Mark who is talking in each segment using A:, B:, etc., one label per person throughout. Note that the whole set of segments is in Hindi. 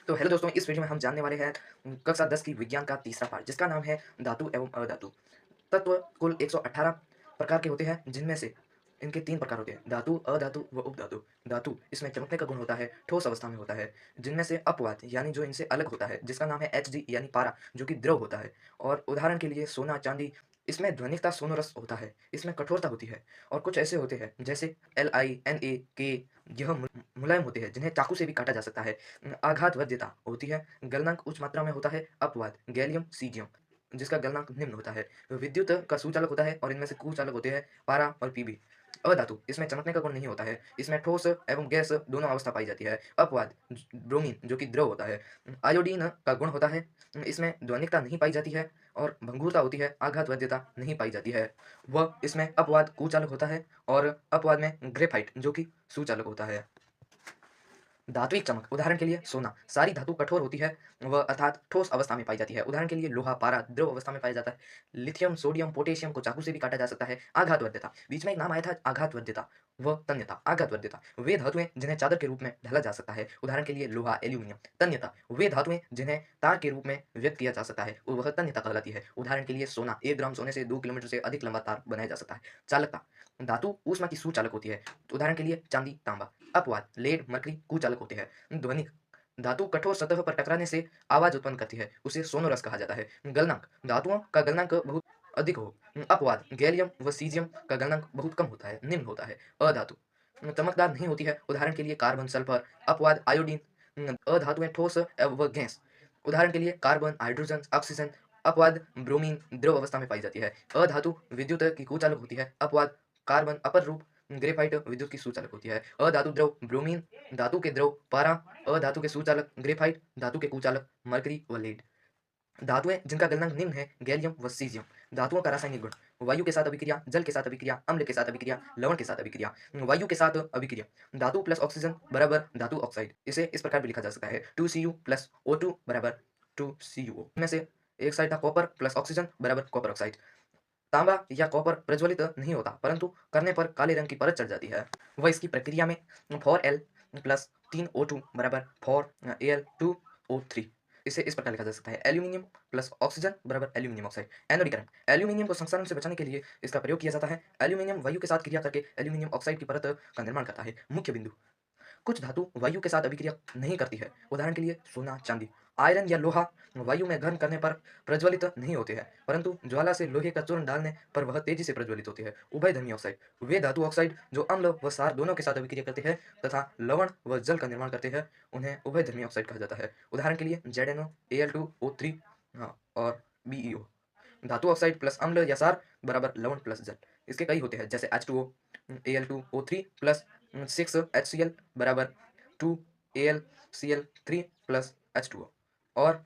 A: तो हेलो दोस्तों, इस वीडियो में हम जानने वाले हैं कक्षा 10 की विज्ञान का तीसरा पार्ट, जिसका नाम है धातु एवं अधातु। तत्व कुल 118 प्रकार के होते हैं, जिनमें से इनके 3 प्रकार होते हैं: धातु, अधातु व उपधातु। धातु इसमें चमकने का गुण होता है, ठोस अवस्था में होता है, जिनमें से अपवाद यानी जो इनसे अलग होता है, जिसका नाम है Hg यानी पारा, जो कि द्रव होता है। और उदाहरण के लिए सोना, चांदी, इसमें ध्वनिकता सोनोरस होता है, इसमें कठोरता होती है। और कुछ ऐसे होते हैं जैसे Li, Na, K, यह मुलायम होते हैं, जिन्हें चाकू से भी काटा जा सकता है। आघात वध्यता होती है, गलनांक उच्च मात्रा में होता है। अपवाद गैलियम, सीजियम, जिसका गलनांक निम्न होता है। विद्युत का सुचालक होता है और इनमें से कुचालक होते हैं पारा और पीबी। अधातु इसमें चमकने का गुण नहीं होता है, इसमें ठोस एवं गैस दोनों अवस्था पाई जाती है। अपवाद ब्रोमीन, जो कि द्रव होता है। आयोडीन का गुण होता है, इसमें ध्वनिकता नहीं पाई जाती है और भंगुरता होती है, आघात वध्यता नहीं पाई जाती है। वह इसमें अपवाद कुचालक होता है और अपवाद में ग्रेफाइट, जो कि सुचालक होता है। धात्विक चमक, उदाहरण के लिए सोना। सारी धातु कठोर होती है, वह अर्थात ठोस अवस्था में पाई जाती है। उदाहरण के लिए लोहा, पारा द्रव अवस्था में पाया जाता है। लिथियम, सोडियम, पोटेशियम को चाकू से भी काटा जा सकता है। आघात वध्यता, बीच में एक नाम आया था आघात वध्यता, वह तन्यता। आघात वध्यता वे धातुएं जिन्हें चादर के रूप में ढला जा सकता है, उदाहरण के लिए लोहा, एल्यूमिनियम। तन्यता वे धातुएं जिन्हें तार के रूप में व्यक्त किया जा सकता है, वह तन्यता कहलाती है। उदाहरण के लिए सोना, 1 ग्राम सोने से 2 किलोमीटर से अधिक लंबा तार बनाया जा सकता है। चालकता, धातु ऊष्मा की सुचालक होती है, उदाहरण के लिए चांदी, तांबा। अपवाद लेड, मरकरी कुचालक होते हैं। ध्वनिक, धातु कठोर सतह पर टकराने से आवाज उत्पन्न करती है, उसे सोनोरस कहा जाता है। गलनांक, धातुओं का गलनांक बहुत अधिक हो। अपवाद गैलियम व सीजियम का गलनांक बहुत कम होता है, निम्न होता है। अधातु चमकदार नहीं होती है, उदाहरण के लिए कार्बन, सल्फर। अपवाद आयोडीन। अधातुएं ठोस व गैस, उदाहरण के लिए कार्बन, हाइड्रोजन, ऑक्सीजन। अपवाद ब्रोमीन द्रव अवस्था में पाई जाती है। अधातु विद्युत की कुचालक होती है। अपवाद कार्बन अपर रूप, ग्रेफाइट विद्युत की सुचालक होती है। अधातु द्रव ब्रोमीन, धातु के द्रव पारा, अधातु के सुचालक ग्रेफाइट, धातु के कुचालक मरकरी व लेड। धातुएं जिनका गलनांक निम्न है, गैलियम व सीजियम। धातुओं का रासायनिक गुण: वायु के साथ अभिक्रिया, जल के साथ अभिक्रिया, अम्ल के साथ अभिक्रिया, लवण के साथ अभिक्रिया। वायु के साथ अभिक्रिया, धातु प्लस ऑक्सीजन बराबर धातु ऑक्साइड। इसे इस प्रकार भी लिखा जा सकता है: 2Cu प्लस O2 बराबर 2CuO। इनमें से एक साइड था कॉपर प्लस ऑक्सीजन बराबर कॉपर ऑक्साइड। तांबा या कॉपर प्रज्वलित नहीं होता, परंतु करने पर काले रंग की परत चढ़ जाती है। वह इसकी प्रक्रिया में 4L प्लस 3O2 बराबर 4Al2O3। इसे इस प्रकार लिखा जा सकता है: एल्यूमिनियम प्लस ऑक्सीजन बराबर एल्यूमिनियम ऑक्साइड। एनोडीकरण, एल्यूमिनियम को संक्षारण से बचाने के लिए इसका प्रयोग किया जाता है। एल्यूमिनियम वायु के साथ क्रिया करके एल्यूमिनियम ऑक्साइड की परत का निर्माण करता है। मुख्य बिंदु: कुछ धातु वायु के साथ अभिक्रिया नहीं करती है, उदाहरण के लिए सोना, चांदी। आयरन या लोहा वायु में गर्म करने पर प्रज्वलित नहीं होते हैं, परंतु ज्वाला से लोहे का चूर्ण डालने पर वह तेजी से प्रज्वलित होते हैं। उभयधर्मी ऑक्साइड, वे धातु ऑक्साइड जो अम्ल व क्षार दोनों के साथ अभिक्रिया करते हैं तथा लवण व जल का निर्माण करते हैं, उन्हें उभयधर्मी ऑक्साइड कहा जाता है। उदाहरण के लिए ZnO, Al2O3 और BeO। धातु ऑक्साइड प्लस अम्ल या क्षार बराबर लवण प्लस जल। इसके कई होते हैं, जैसे H2O, Al2O3 प्लस 6HCl बराबर 2AlCl3 प्लस H2O, और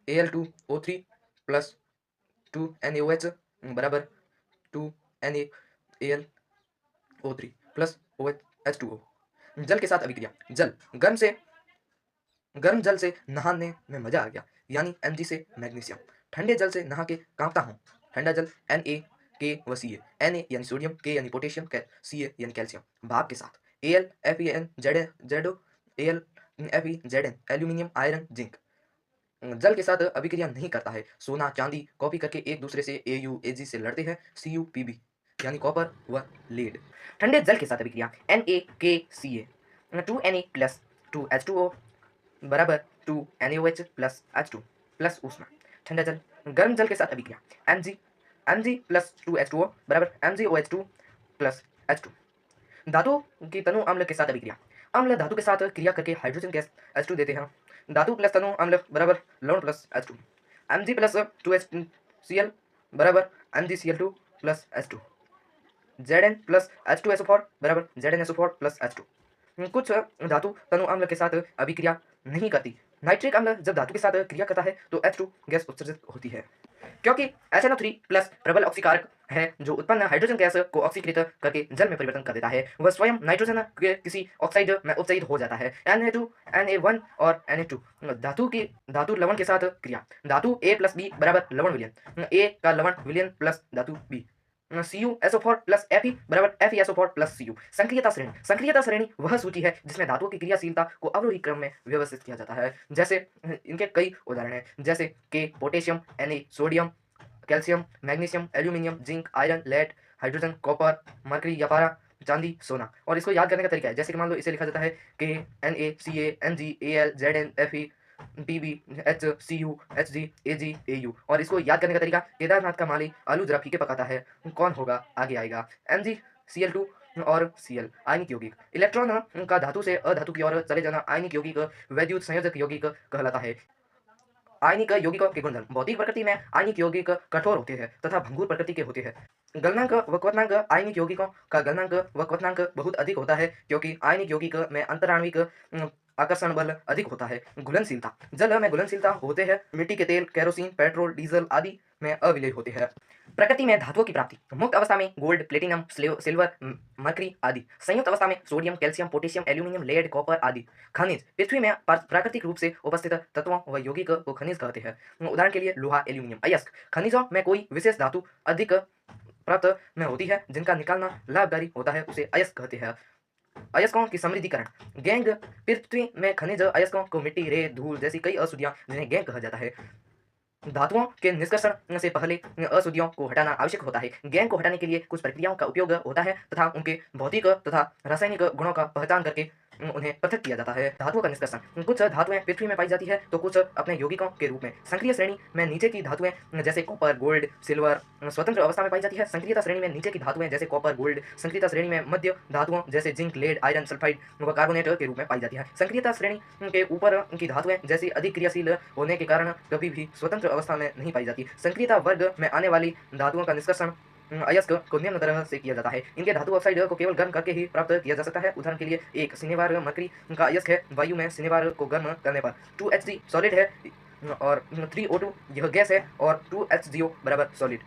A: Al2O3 प्लस 2NaOH बराबर 2NaAlO3 प्लस H2O। जल के साथ अभिक्रिया, जल गर्म जल से नहाने में मजा आ गया, यानी Mg से मैग्नीशियम। ठंडे जल से नहा के कांपता हूँ, ठंडा जल Na, K व Ca। Na यानी सोडियम, K यानी पोटेशियम, Ca यानी कैल्शियम। भाप के साथ Al, FeN, ZO, Al, FeZn, aluminium, iron, zinc. जल के साथ अभिक्रिया नहीं करता है। सोना, चांदी कॉपी करके एक दूसरे से Au, Ag से लड़ते हैं, Cu, Pb यानी कॉपर व लेड। ठंडे जल के साथ अभिक्रिया NaKCa, 2Na प्लस 2H2O बराबर 2NaOH प्लस H2 प्लस ऊष्मा। ठंडा जल, गर्म जल के साथ अभिक्रिया Mg प्लस 2H2O बराबर MgOH2 प्लस H2। धातु की तनु अम्ल के साथ अभिक्रिया, अम्ल धातु के साथ क्रिया करके हाइड्रोजन गैस H2 देते हैं। धातु प्लस तनु अम्ल बराबर लवण plus H2। Mg plus 2HCl बराबर MgCl2 plus H2। Zn plus H2SO4 बराबर ZnSO4 प्लस H2। कुछ धातु तनु अम्ल के साथ अभिक्रिया नहीं करती। नाइट्रिक अम्ल जब धातु के साथ क्रिया करता है तो H2 गैस उत्सर्जित होती है। क्योंकि HNO3 प्लस प्रबल ऑक्सीकारक है, जो उत्पन्न हाइड्रोजन गैस को ऑक्सीकृत करके जल में परिवर्तन कर देता है, वह स्वयं नाइट्रोजन के किसी ऑक्साइड में उपचयित हो जाता है। Na2, Na1 और Na2। धातु लवण के साथ क्रिया, धातु A प्लस B बराबर लवण विलयन, A का लवण विलयन प्लस धातु B। CuSO4 प्लस Fe बराबर FeSO4 प्लस Cu। संक्रियता श्रेणी वह सूची है जिसमें धातुओं की क्रियाशीलता को अवरोही क्रम में व्यवस्थित किया जाता है। जैसे इनके कई उदाहरण हैं, जैसे के potassium, Na sodium, calcium, magnesium, aluminium, zinc, iron, lead, hydrogen, copper, mercury या पारा, चांदी, सोना। और इसको याद करने का तरीका है, जैसे कि मान लो इसे लिखा जाता है के NaCa Mg Al Zn Fe PbHCu Hg Ag Au। और इसको याद करने का तरीका, केदारनाथ का माली आलू जरा फीके पकाता है, कौन होगा आगे आएगा। MgCl2 और Cl आयनिक यौगिक। इलेक्ट्रॉन का धातु से अधातु की ओर चले जाना आयनिक यौगिक वैद्युत संयोजक यौगिक कहलाता है। आयनिक यौगिकों के गुणधर्म। भौतिक प्रकृति में आयनिक यौगिक कठोर होते हैं तथा भंगुर प्रकृति के होते हैं। गलनांक व क्वथनांक। आयनिक यौगिकों का गलनांक व क्वथनांक बहुत अधिक होता है क्योंकि आयनिक यौगिक में अंतराण्विक आकर्षण बल अधिक होता है। घुलनशीलता। जल में घुलनशीलता होते हैं। मिट्टी के तेल, केरोसिन, पेट्रोल, डीजल आदि में अविलेय होते हैं। प्रकृति में धातुओं की प्राप्ति। मुक्त अवस्था में गोल्ड, प्लेटिनम, सिल्वर, मरकरी आदि। संयुक्त अवस्था में sodium, calcium, potassium, aluminium, lead, copper आदि। खनिज। पृथ्वी में प्राकृतिक रूप से उपस्थित तत्वों व यौगिक को खनिज कहते हैं। उदाहरण के लिए लोहा, एल्यूमिनियम। अयस्क। खनिजों में कोई विशेष धातु अधिक प्राप्त में होती है जिनका निकालना लाभकारी होता है, उसे अयस्क कहते हैं। अयस्कों की समृद्धिकरण। गैंग। पृथ्वी में खनिज अयस्कों को मिट्टी, रेत, धूल जैसी कई अशुद्धियां जिन्हें गैंग कहा जाता है। धातुओं के निष्कर्षण से पहले अशुद्धियों को हटाना आवश्यक होता है। गैंग को हटाने के लिए कुछ प्रक्रियाओं का उपयोग होता है तथा उनके भौतिक तथा रासायनिक गुणों का पहचान करके उन्हें पृथक किया जाता है। धातुओं का निष्कर्षण। कुछ धातुएं पृथ्वी में पाई जाती है तो कुछ अपने यौगिकों के रूप में। सक्रिय श्रेणी में नीचे की धातुएं जैसे कॉपर, गोल्ड, सिल्वर स्वतंत्र अवस्था में पाई जाती है। सक्रियता श्रेणी में नीचे की धातुएं जैसे कॉपर, गोल्ड सक्रियता श्रेणी में मध्य धातुओं जैसे जिंक, लेड, आयरन, सल्फाइड व कार्बोनेट के रूप में पाई जाती है। सक्रियता श्रेणी के ऊपर की धातुएं जैसी अधिक क्रियाशील होने के कारण कभी भी स्वतंत्र अवस्था में नहीं पाई जाती। सक्रियता वर्ग में आने वाली धातुओं का निष्कर्षण अयस्क को निम्न तरह से किया जाता है। इनके धातु ऑक्साइड को केवल गर्म करके ही प्राप्त किया जा सकता है। उदाहरण के लिए एक सिनेवार मरकरी का अयस्क है। वायु में सिनेवार को गर्म करने पर 2Hg सॉलिड है और 3O2 यह गैस है और 2HGO बराबर सॉलिड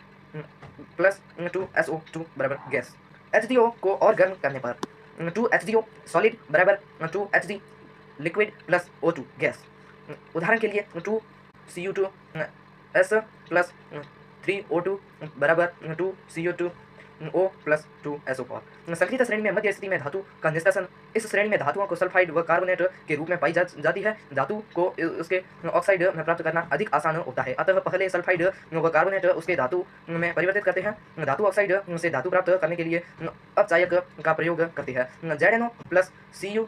A: प्लस 2SO2 बराबर गैस। HGO को और गर्म करने पर 2HGO सॉलिड बराबर 2Hg liquid plus O2 gas. उदाहरण के लिए 2Cu2 S प्लस 3O2 बराबर 2CO2 O प्लस 2SO4। सक्रियता श्रेणी में मध्य स्थिति में धातु का निष्कर्षण। इस श्रेणी में धातुओं को सल्फाइड व कार्बोनेट के रूप में पाई जाती है। धातु को उसके ऑक्साइड में प्राप्त करना अधिक आसान होता है, अतः पहले सल्फाइड व कार्बोनेट उसके धातु में परिवर्तित करते हैं। धातु ऑक्साइड से धातु प्राप्त करने के लिए अपचायक का प्रयोग करते हैं। ZnO प्लस Cu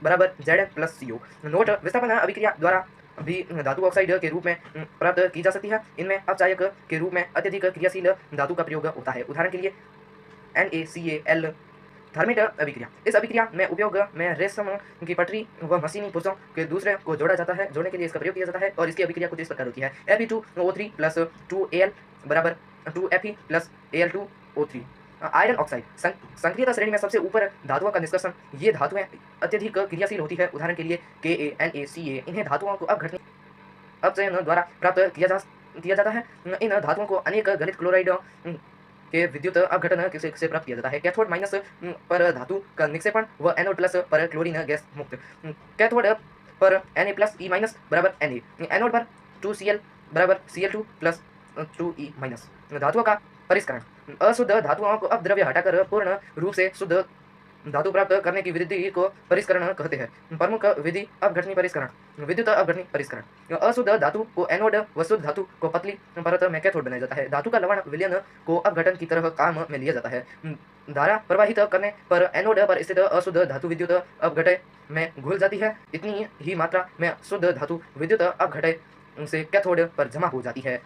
A: बराबर Zn प्लस CO। नोट। विस्थापन अभिक्रिया द्वारा भी धातु ऑक्साइड के रूप में प्राप्त की जा सकती है। इनमें अपचायक के रूप में अत्यधिक क्रियाशील धातु का प्रयोग होता है। उदाहरण के लिए NaCl। थर्मेट अभिक्रिया। इस अभिक्रिया में उपयोग में रेशम की पटरी व मशीनी पुर्जों के दूसरे को जोड़ा जाता है। जोड़ने के लिए इसका प्रयोग किया जाता है और इसकी अभिक्रिया कुछ इस प्रकार होती है। Fe2O3 प्लस 2Al बराबर 2Fe plus Al2O3। Iron oxide. संक्रियता श्रेणी में सबसे ऊपर धातुओं का निष्कर्षण। ये धातुएं अत्यधिक क्रियाशील होती है। उदाहरण के लिए KaNaCa। इन्हें धातुओं को अपचयन द्वारा प्राप्त किया जाता है। इन धातुओं को अनेक गलित क्लोराइड के विद्युत अपघटन से प्राप्त किया जाता है। कैथोड माइनस पर धातु का निक्षेपण व एनोड प्लस पर क्लोरीन गैस मुक्त। कैथोड पर Na प्लस E माइनस बराबर Na। एनोड पर 2Cl बराबर Cl2 प्लस 2E माइनस। धातुओं का परिष्करण। अशुद्ध धातुओं को अपद्रव्य हटाकर पूर्ण रूप से शुद्ध धातु प्राप्त करने की विधि को परिष्करण कहते हैं। प्रमुख विधि अपघटनी परिष्करण, विद्युत अपघटनी परिष्करण। अशुद्ध धातु को एनोड व शुद्ध धातु को पतली परत में कैथोड बनाया जाता है। धातु का लवण विलयन को अपघटन की तरह काम में लिया जाता है। धारा प्रवाहित करने पर एनोड पर स्थित अशुद्ध धातु विद्युत अपघटय में घुल जाती है। इतनी ही मात्रा में शुद्ध धातु विद्युत अपघटय से कैथोड पर जमा हो जाती है।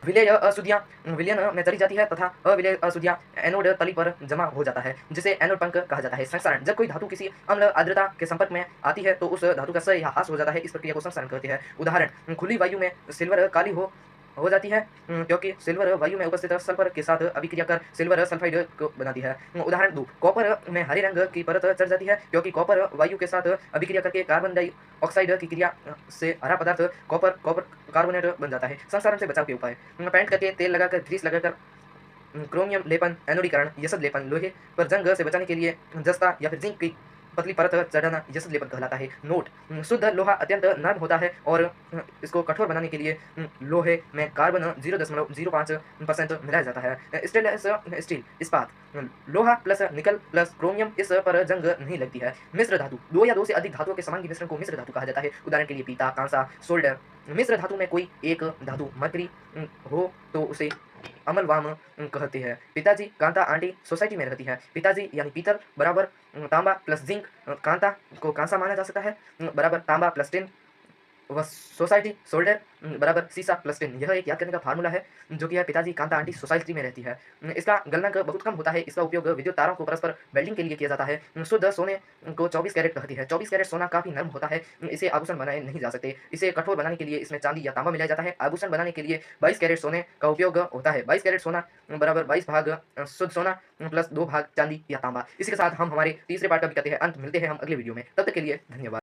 A: विलेय अशुद्धियाँ विलयन में चली जाती है तथा अविलेय अशुद्धियाँ एनोड तली पर जमा हो जाता है, जिसे एनोड पंख कहा जाता है। संसरण। जब कोई धातु किसी अम्ल आर्द्रता के संपर्क में आती है तो उस धातु का क्षय या ह्रास हो जाता है। इस प्रक्रिया को संसरण कहते हैं। उदाहरण, खुली वायु में सिल्वर काली हो जाती है क्योंकि सिल्वर वायु में उपस्थित सल्फर के साथ अभिक्रिया कर सिल्वर सल्फाइड को बनाती है। उदाहरण 2, कॉपर में हरे रंग की परत चढ़ जाती है क्योंकि कॉपर वायु के साथ अभिक्रिया करके कार्बन डाइऑक्साइड की क्रिया से हरा पदार्थ कॉपर कार्बोनेट बन जाता है। संसरण से बचाव के उपाय। पेंट करके, तेल लगाकर, ग्रीस लगाकर, क्रोमियम लेपन, एनोडीकरण, यसद लेपन, लोहे पर जंग से बचाने के लिए जस्ता या फिर जिंक की पतली परत चढ़ाना यह लेपन कहलाता है। नोट: शुद्ध लोहा अत्यंत नर्म होता है और इसको कठोर बनाने के लिए लोहे में कार्बन 0.05% मिलाया जाता है। स्टेनलेस स्टील इस्पात: लोहा प्लस निकल प्लस क्रोमियम, इस पर जंग नहीं लगती है। मिश्र धातु: दो या दो से अधिक धातुओं के समान मिश्रण को मिश्र धातु कहा जाता है। उदाहरण के लिए पीता, कांसा, सोल्डर। मिश्र धातु में कोई एक धातु मरकरी हो तो उसे अमलवाम कहते हैं। पिताजी कांता आंटी सोसाइटी में रहती है। पिताजी यानी पीतल बराबर तांबा प्लस जिंक, कांता को कांसा माना जा सकता है बराबर तांबा प्लस टिन, वह सोसाइटी सोल्डर बराबर सीसा प्लस टिन। यह एक याद करने का फार्मूला है जो कि है पिताजी कांता आंटी सोसाइटी में रहती है। इसका गलनांक बहुत कम होता है। इसका उपयोग विद्युत तारों को परस्पर वेल्डिंग के लिए किया जाता है। शुद्ध सोने को 24 कैरेट कहती है। 24 कैरेट सोना काफी नर्म होता है। इसे आभूषण बनाए नहीं जा सकते। इसे कठोर बनाने के लिए इसमें चांदी या तांबा मिलाया जाता है। आभूषण बनाने के लिए 22 कैरेट सोने का उपयोग होता है। 22 कैरेट सोना बराबर 22 भाग शुद्ध सोना प्लस 2 भाग चांदी या तांबा। इसी के साथ हम हमारे तीसरे पार्ट का भी करते हैं अंत। मिलते हैं हम अगले वीडियो में, तब तक के लिए धन्यवाद।